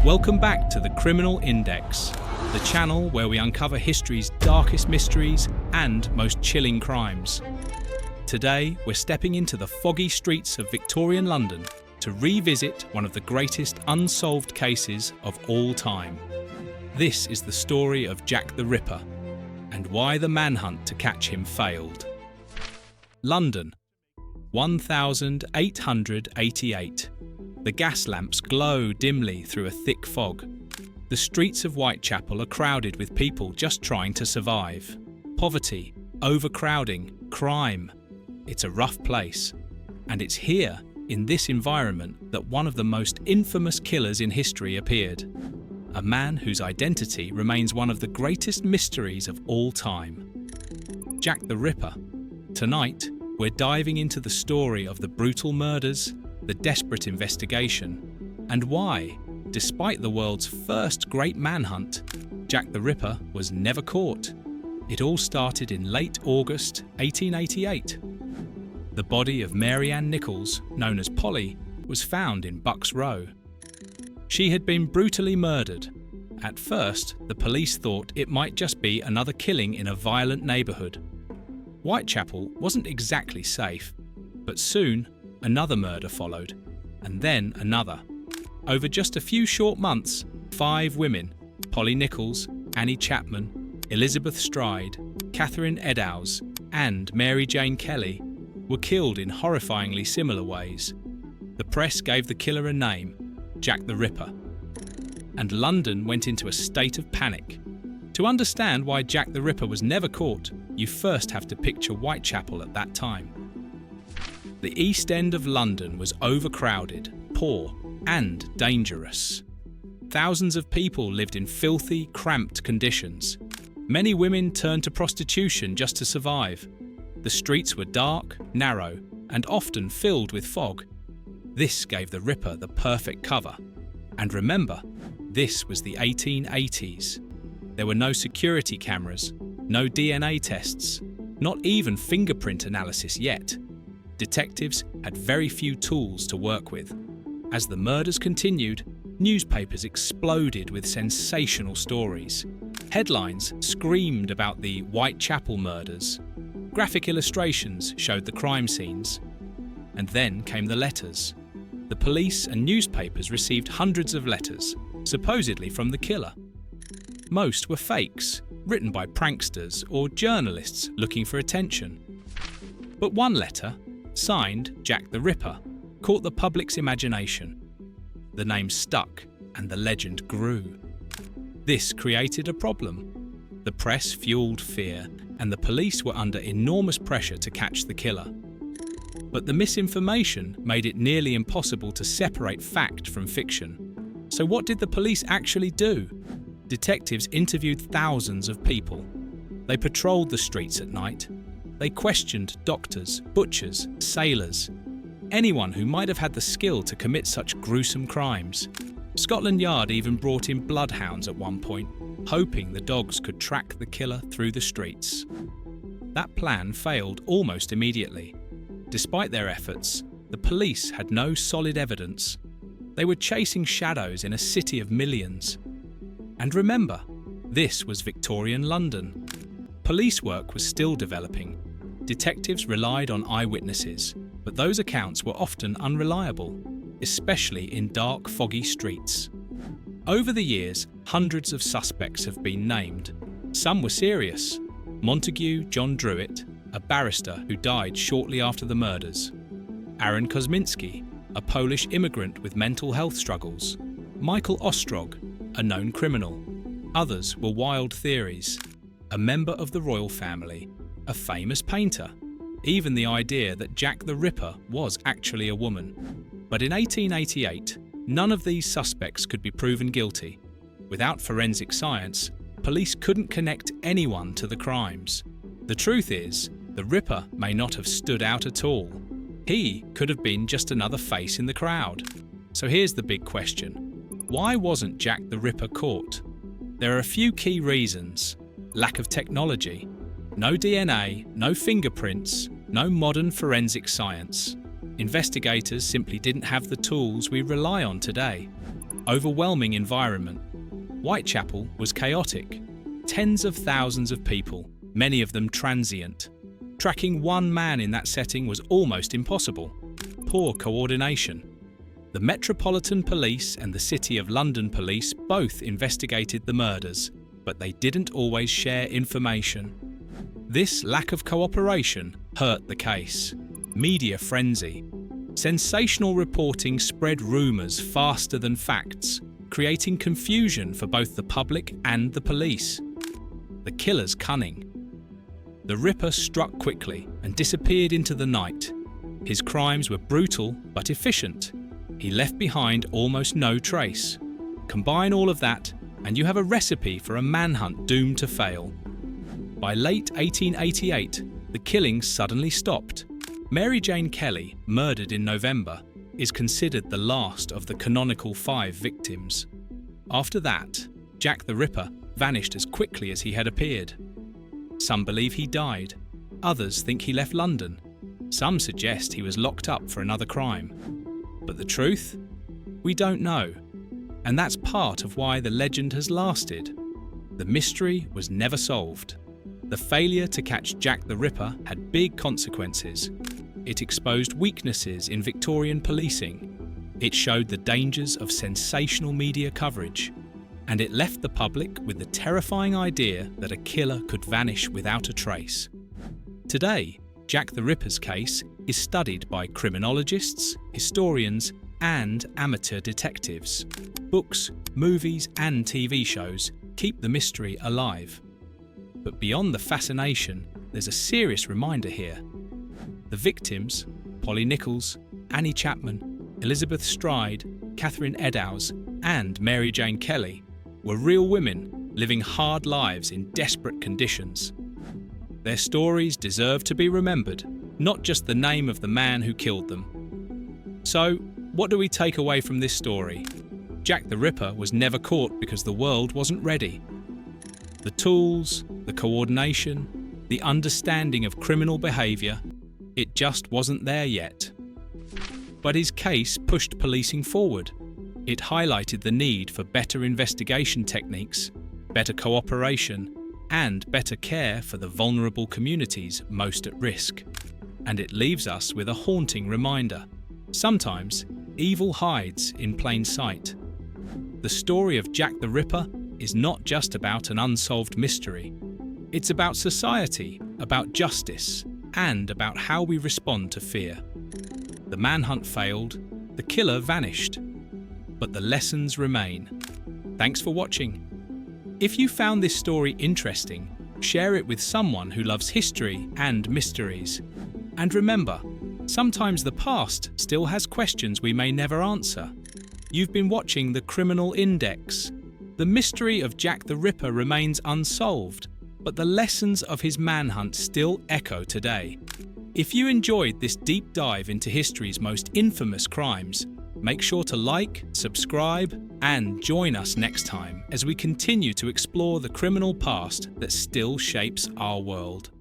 Welcome back to the Criminal Index, the channel where we uncover history's darkest mysteries and most chilling crimes. Today, we're stepping into the foggy streets of Victorian London to revisit one of the greatest unsolved cases of all time. This is the story of Jack the Ripper, and why the manhunt to catch him failed. London, 1888. The gas lamps glow dimly through a thick fog. The streets of Whitechapel are crowded with people just trying to survive. Poverty, overcrowding, crime. It's a rough place. And it's here, in this environment, that one of the most infamous killers in history appeared. A man whose identity remains one of the greatest mysteries of all time. Jack the Ripper. Tonight, we're diving into the story of the brutal murders, the desperate investigation, and why, despite the world's first great manhunt, Jack the Ripper was never caught. It all started in late August 1888. The body of Mary Ann Nichols, known as Polly, was found in Bucks Row. She had been brutally murdered. At first, the police thought it might just be another killing in a violent neighbourhood. Whitechapel wasn't exactly safe, but soon another murder followed, and then another. Over just a few short months, 5 women, Polly Nichols, Annie Chapman, Elizabeth Stride, Catherine Eddowes, and Mary Jane Kelly, were killed in horrifyingly similar ways. The press gave the killer a name, Jack the Ripper, and London went into a state of panic. To understand why Jack the Ripper was never caught, you first have to picture Whitechapel at that time. The East End of London was overcrowded, poor, and dangerous. Thousands of people lived in filthy, cramped conditions. Many women turned to prostitution just to survive. The streets were dark, narrow, and often filled with fog. This gave the Ripper the perfect cover. And remember, this was the 1880s. There were no security cameras, no DNA tests, not even fingerprint analysis yet. Detectives had very few tools to work with. As the murders continued, newspapers exploded with sensational stories. Headlines screamed about the Whitechapel murders. Graphic illustrations showed the crime scenes. And then came the letters. The police and newspapers received hundreds of letters, supposedly from the killer. Most were fakes, written by pranksters or journalists looking for attention. But one letter, signed Jack the Ripper, caught the public's imagination. The name stuck and the legend grew. This created a problem. The press fueled fear, and the police were under enormous pressure to catch the killer. But the misinformation made it nearly impossible to separate fact from fiction. So what did the police actually do? Detectives interviewed thousands of people. They patrolled the streets at night. They questioned doctors, butchers, sailors, anyone who might have had the skill to commit such gruesome crimes. Scotland Yard even brought in bloodhounds at one point, hoping the dogs could track the killer through the streets. That plan failed almost immediately. Despite their efforts, the police had no solid evidence. They were chasing shadows in a city of millions. And remember, this was Victorian London. Police work was still developing. Detectives relied on eyewitnesses, but those accounts were often unreliable, especially in dark, foggy streets. Over the years, hundreds of suspects have been named. Some were serious. Montague John Druitt, a barrister who died shortly after the murders. Aaron Kosminski, a Polish immigrant with mental health struggles. Michael Ostrog, a known criminal. Others were wild theories. A member of the royal family, a famous painter, even the idea that Jack the Ripper was actually a woman. But in 1888, none of these suspects could be proven guilty. Without forensic science, police couldn't connect anyone to the crimes. The truth is, the Ripper may not have stood out at all. He could have been just another face in the crowd. So here's the big question. Why wasn't Jack the Ripper caught? There are a few key reasons. Lack of technology. No DNA, no fingerprints, no modern forensic science. Investigators simply didn't have the tools we rely on today. overwhelming environment. Whitechapel was chaotic. Tens of thousands of people, many of them transient. Tracking one man in that setting was almost impossible. Poor coordination. The Metropolitan Police and the City of London Police both investigated the murders, but they didn't always share information. This lack of cooperation hurt the case. Media frenzy. Sensational reporting spread rumours faster than facts, creating confusion for both the public and the police. The killer's cunning. The Ripper struck quickly and disappeared into the night. His crimes were brutal but efficient. He left behind almost no trace. Combine all of that, and you have a recipe for a manhunt doomed to fail. By late 1888, the killings suddenly stopped. Mary Jane Kelly, murdered in November, is considered the last of the canonical 5 victims. After that, Jack the Ripper vanished as quickly as he had appeared. Some believe he died. Others think he left London. Some suggest he was locked up for another crime. But the truth? We don't know. And that's part of why the legend has lasted. The mystery was never solved. The failure to catch Jack the Ripper had big consequences. It exposed weaknesses in Victorian policing. It showed the dangers of sensational media coverage. And it left the public with the terrifying idea that a killer could vanish without a trace. Today, Jack the Ripper's case is studied by criminologists, historians, and amateur detectives. Books, movies, and TV shows keep the mystery alive. But beyond the fascination, there's a serious reminder here. The victims, Polly Nichols, Annie Chapman, Elizabeth Stride, Catherine Eddowes, and Mary Jane Kelly, were real women living hard lives in desperate conditions. Their stories deserve to be remembered, not just the name of the man who killed them. So, what do we take away from this story? Jack the Ripper was never caught because the world wasn't ready. The tools, the coordination, the understanding of criminal behaviour, it just wasn't there yet. But his case pushed policing forward. It highlighted the need for better investigation techniques, better cooperation, and better care for the vulnerable communities most at risk. And it leaves us with a haunting reminder. Sometimes, evil hides in plain sight. The story of Jack the Ripper is not just about an unsolved mystery. It's about society, about justice, and about how we respond to fear. The manhunt failed, the killer vanished, but the lessons remain. Thanks for watching. If you found this story interesting, share it with someone who loves history and mysteries. And remember, sometimes the past still has questions we may never answer. You've been watching The Criminal Index. The mystery of Jack the Ripper remains unsolved, but the lessons of his manhunt still echo today. If you enjoyed this deep dive into history's most infamous crimes, make sure to like, subscribe, and join us next time as we continue to explore the criminal past that still shapes our world.